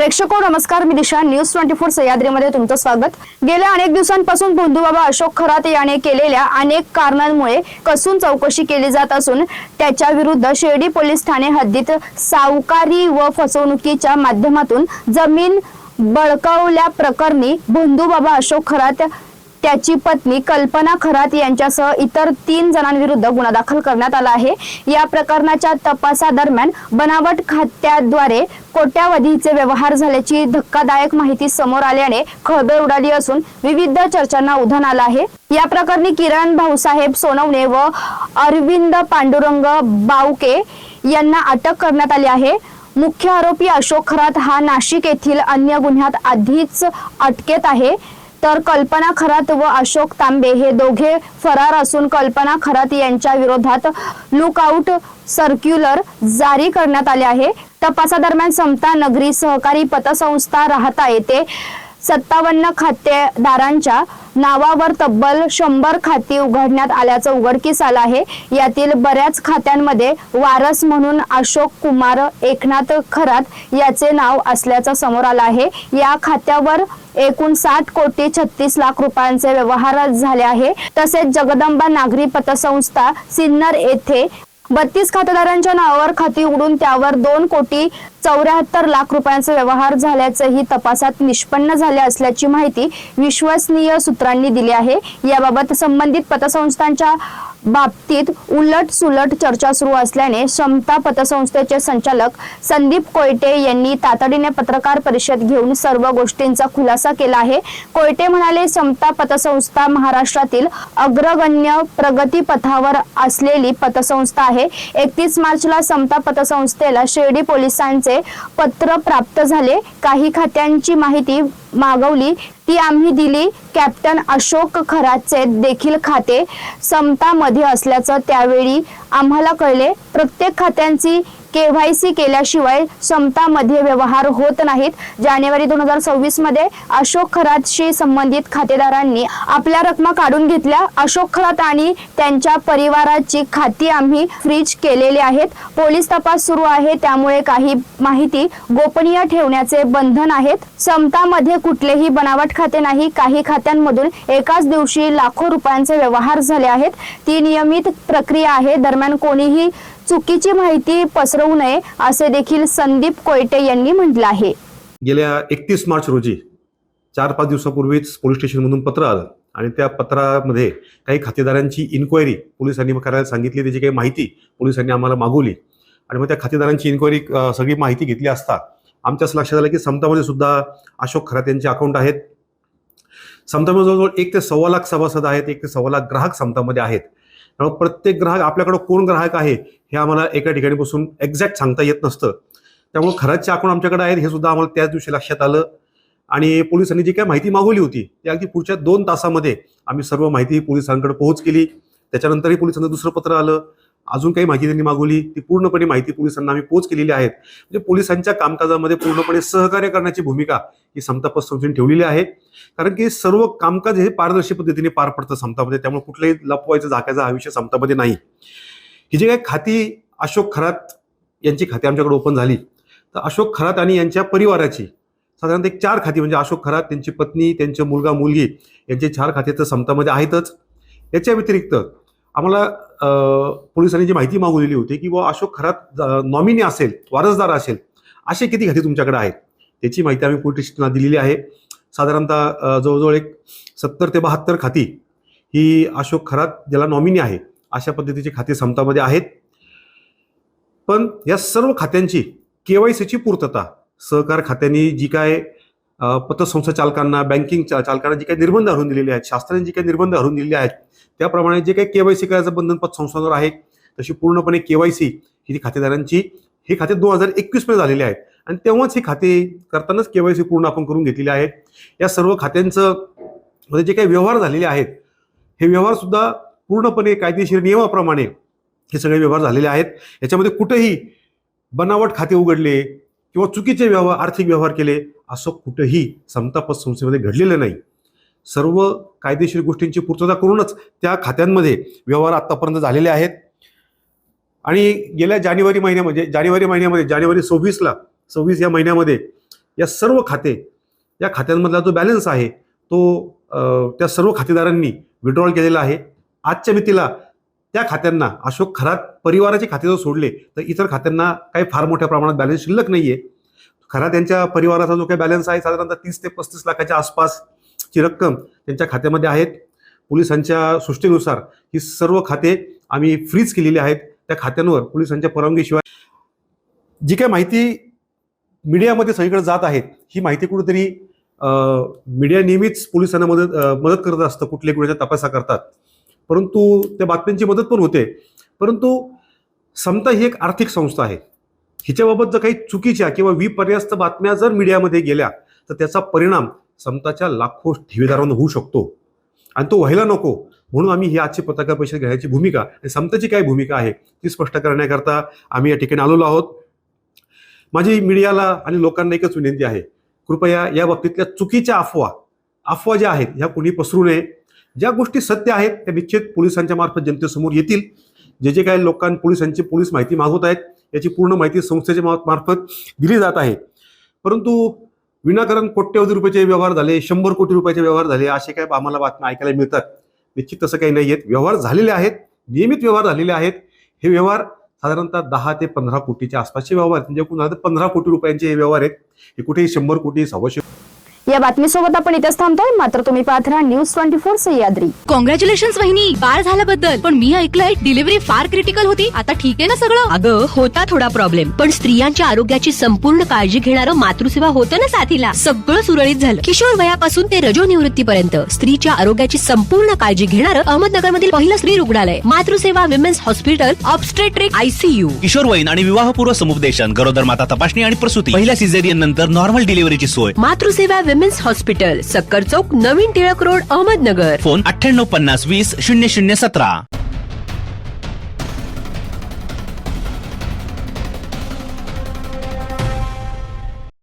प्रेक्षको नमस्कार, मी दिशा. न्यूज 24 सह्याद्रीमध्ये तुमचं स्वागत. गेल्या अनेक दिवसांपासून भोंदूबाबा अशोक खरात याने केलेल्या अनेक कारणांमुळे कसून चौकशी केली जात असून त्याच्या विरुद्ध शिर्डी पोलीस ठाणे हद्दीत सावकारी व फसवणुकीच्या माध्यमातून जमीन बळकावल्या प्रकरणी भोंदूबाबा अशोक खरात, त्याची पत्नी कल्पना खरात यांच्यासह इतर 3 जणांविरुद्ध गुन्हा दाखल करण्यात आला आहे. या प्रकरणाच्या तपासादरम्यान बनावट खात्याद्वारे कोट्यावधीचे व्यवहार झाल्याची धक्कादायक माहिती समोर आल्याने खळबळ उडाली असून विविध चर्चांना उधाण आलं आहे. या प्रकरणी किरण भाऊसाहेब सोनवणे व अरविंद पांडुरंग बावके यांना अटक करण्यात आली आहे. मुख्य आरोपी अशोक खरात हा नाशिक येथील अन्य गुन्ह्यात आधीच अटकेत आहे, तर कल्पना खरात व अशोक तांबे हे दोघे फरार असून कल्पना खरात यांच्या विरोधात लुकआउट सर्क्युलर जारी करण्यात आले आहे. तपासादरम्यान समता नगरी सहकारी पतसंस्था राहता येथे 57 खातेदारांच्या नावावर तब्बल 100 खाती उघडण्यात आल्याचं उघडकीस आलं आहे. यातील बऱ्याच खात्यांमध्ये वारस म्हणून अशोक कुमार एकनाथ खरात याचे नाव असल्याचं समोर आलं आहे. या खात्यावर एकूण 60 कोटी 36 लाख रुपयांचे व्यवहार झाले आहे. तसेच जगदंबा नागरी पतसंस्था सिन्नर येथे 32 खातेदारांच्या नावावर खाती उघडून त्यावर 2 कोटी 74 लाख रुपयांचे व्यवहार झाल्याचेही तपासात निष्पन्न झाले असल्याची माहिती विश्वसनीय सूत्रांनी दिली आहे. याबाबत संबंधित पतसंस्थांच्या बाबतीत उलट सुलट चर्चा सुरू असल्याने समता पतसंस्थेचे संचालक संदीप कोयटे यांनी तातडीने पत्रकार परिषद घेऊन सर्व गोष्टींचा खुलासा केला आहे. कोयटे म्हणाले, समता पतसंस्था महाराष्ट्रातील अग्रगण्य प्रगतीपथावर असलेली पतसंस्था आहे. 31 मार्चला समता पतसंस्थेला शिर्डी पोलिसांचे पत्र प्राप्त झाले. काही खात्यांची माहिती मागवली, ती आम्ही दिली. कॅप्टन अशोक खरातचे देखील खाते समता मध्ये असल्याचं त्यावेळी आम्हाला कळले. प्रत्येक खात्यांची KYC केल्याशिवाय समता मध्ये व्यवहार होत नाहीत. जानेवारी 2026 मध्ये अशोक खरातशी संबंधित खातेदारांनी आपल्या रकमा काढून घेतल्या. अशोक खरात आणि त्यांच्या परिवाराची खाती आम्ही फ्रीज केलेली आहेत. पोलीस तपास सुरू आहे, त्यामुळे काही माहिती गोपनीय ठेवण्याचे बंधन आहेत. समता मध्ये कुठलेही बनावट खाते नाही. काही खात्यांमधून एकाच दिवशी लाखो रुपयांचे व्यवहार झाले आहेत. ती नियमित प्रक्रिया आहे. दरम्यान कोणीही चुकीची माहिती पसरवू नये असे देखील संदीप कोयटे यांनी म्हटलं आहे. गेल्या 31 मार्च रोजी 4-5 दिवसापूर्वीच पोलीस स्टेशनमधून पत्र आलं आणि त्या पत्रामध्ये काही खातेदारांची इन्क्वायरी पोलिसांनी करायला सांगितली. त्याची काही माहिती पोलिसांनी आम्हाला मागवली आणि मग त्या खातेदारांची इन्क्वायरी सगळी माहिती घेतली असता आमच्या असं लक्षात आलं की समतामध्ये सुद्धा अशोक खरात यांचे अकाउंट आहेत. समतामध्ये जवळजवळ 1 ते 1.25 लाख सभासद आहेत, 1 ते 1.25 लाख ग्राहक समतामध्ये आहेत. त्यामुळे प्रत्येक ग्राहक आपल्याकडे कोण ग्राहक आहे हे आम्हाला एका ठिकाणी बसून एक्झॅक्ट सांगता येत नसतं. त्यामुळे खरातचे अकाउंट आमच्याकडे आहेत हे सुद्धा आम्हाला त्याच दिवशी लक्षात आलं आणि पोलिसांनी जी काही माहिती मागवली होती ती अगदी पुढच्या 2 तासामध्ये आम्ही सर्व माहिती पोलिसांकडे पोहोच केली. त्याच्यानंतरही पोलिसांचं दुसरं पत्र आलं, अजून काही माहिती त्यांनी मागवली, ती पूर्णपणे माहिती पोलिसांना आम्ही पोच केलेली आहेत. म्हणजे पोलिसांच्या कामकाजामध्ये पूर्णपणे सहकार्य करण्याची भूमिका ही समता पतसंस्थेने ठेवलेली आहे. कारण की सर्व कामकाज हे पारदर्शी पद्धतीने पार पडतं समतामध्ये, त्यामुळे कुठल्याही लपवायचं झाकायचा हा विषय समतामध्ये नाही. ही जी काही खाती अशोक खरात यांची खाती आमच्याकडे ओपन झाली, तर अशोक खरात आणि यांच्या परिवाराची साधारणतः 4 खाती, म्हणजे अशोक खरात, त्यांची पत्नी, त्यांचे मुलगा मुलगी यांचे 4 खाते तर समतामध्ये आहेतच. याच्या व्यतिरिक्त आम्हाला पोलिसांनी जी माहिती मागवलेली होती की अशोक खरात नॉमिनी असेल, वारसदार असेल, असे किती खाते तुमच्याकडे आहेत त्याची माहिती आम्ही पोलीस स्टेशनला दिलेली आहे. साधारणतः जवळजवळ 70 ते 72 खाती ही अशोक खरात ज्याला नॉमिनी आहे अशा पद्धतीची खाती समतामध्ये आहेत. पण या सर्व खात्यांची KYCची पूर्तता सहकार खात्यांनी जी काय पतसंस्था चालकांना, बँकिंग चालकांना जी काही निर्बंध हरवून दिलेले आहेत, शासनाने जी काही निर्बंध हरवून दिलेले आहेत, त्याप्रमाणे जे काही KYC करायचं बंधन पतसंस्थांवर आहे तशी पूर्णपणे KYC ही खातेदारांची हे खाते 2021 मध्ये झालेले आहेत आणि तेव्हाच ही खाते करतानाच KYC पूर्ण आपण करून घेतलेले आहेत. या सर्व खात्यांचं मध्ये जे काही व्यवहार झालेले आहेत हे व्यवहार सुद्धा पूर्णपणे कायदेशीर नियमाप्रमाणे हे सगळे व्यवहार झालेले आहेत. याच्यामध्ये कुठेही बनावट खाते उघडले किंवा चुकीचे व्यवहार, आर्थिक व्यवहार केले असं कुठेही समता पतसंस्थेमध्ये घडलेलं नाही. सर्व कायदेशीर गोष्टींची पूर्तता करूनच त्या खात्यांमध्ये व्यवहार आतापर्यंत झालेले आहेत. आणि गेल्या जानेवारी महिन्यामध्ये जानेवारी 26 या महिन्यामध्ये या सर्व खाते, या खात्यांमधला जो बॅलन्स आहे तो त्या सर्व खातेदारांनी विड्रॉल केलेला आहे. आजच्या मितीला त्या खात्यांना, अशोक खरात परिवाराचे खाते जर सोडले तर इतर खात्यांना काही फार मोठ्या प्रमाणात बॅलन्स शिल्लक नाहीये. खरात यांच्या परिवाराचा जो काही बॅलन्स आहे साधारणतः 30 ते 35 लाखाच्या आसपासची रक्कम त्यांच्या खात्यामध्ये आहेत. पोलिसांच्या सृष्टीनुसार ही सर्व खाते आम्ही फ्रीज केलेली आहेत. त्या खात्यांवर पोलिसांच्या परवानगीशिवाय जी काही माहिती मीडियामध्ये सगळीकडे जात आहे, ही माहिती कुठेतरी मीडिया नेहमीच पोलिसांना मदत करत असतं कुठल्याही गुन्ह्याच्या तपासा करतात, परंतु त्या बातम्यांची मदत पण होते. परंतु समता ही एक आर्थिक संस्था आहे. हिच्याबाबत जर काही चुकीच्या किंवा विपर्यास्त बातम्या जर मीडियामध्ये गेल्या तर त्याचा परिणाम समताच्या लाखो ठेवीदारांवर होऊ शकतो आणि तो व्हायला नको. म्हणून आम्ही ही आजची पत्रकार परिषद घेण्याची भूमिका आणि समताची काय भूमिका आहे ती स्पष्ट करण्याकरता आम्ही या ठिकाणी आलेलो आहोत. माझी मीडियाला आणि लोकांना एकच विनंती आहे, कृपया या बाबतीतल्या चुकीच्या अफवा ज्या आहेत ह्या कोणी पसरू नये. ज्या गोष्टी सत्य आहेत त्या निश्चित पोलिसांच्या मार्फत जनतेसमोर येतील. जे काही पोलिस माहिती मागवत आहेत याची पूर्ण माहिती संस्थेच्या मार्फत दिली जात आहे. परंतु विनाकारण कोट्यवधी रुपयाचे व्यवहार झाले, 100 कोटी रुपयाचे व्यवहार झाले, असे काय आम्हाला बातम्या ऐकायला मिळतात. निश्चित तसं काही नाही आहेत. व्यवहार झालेले आहेत, नियमित व्यवहार झालेले आहेत. हे व्यवहार साधारणतः 10 ते 15 कोटीच्या आसपासचे व्यवहार आहेत. म्हणजे एकूण 15 कोटी रुपयांचे हे व्यवहार आहेत. हे कुठेही 100 कोटी 100 या बातमीसोबत आपण इथेच थांबतोय. मात्र तुम्ही पाहत राहा News24 सह्याद्री. कॉंग्रॅच्युलेशन्स वहिनी, बाळ झाल्याबद्दल. पण मी ऐकलंय डिलिव्हरी फार क्रिटिकल होती. आता ठीक आहे ना सगळं? अगं होता थोडा प्रॉब्लेम, पण स्त्रियांच्या आरोग्याची संपूर्ण काळजी घेणारं मातृसेवा होतं ना साथीला. सगळं सुरळीत झालं. किशोर वयापासून ते रजोनिवृत्तीपर्यंत स्त्रीच्या आरोग्याची संपूर्ण काळजी घेणारं अहमदनगरमधील पहिलं स्त्री रुग्णालय Matruseva women's hospital, obstetric ICU. किशोरवयीन आणि विवाहपूर्व समुपदेशन, गरोदर माता तपासणी आणि प्रसूती, पहिल्या सिझेरियन नंतर नॉर्मल डिलिव्हरीची सोय. मातृसेवा विमेन्स हॉस्पिटल, सक्कर चौक, नवीन टिळक रोड, अहमदनगर. फोन 9850 20 0017.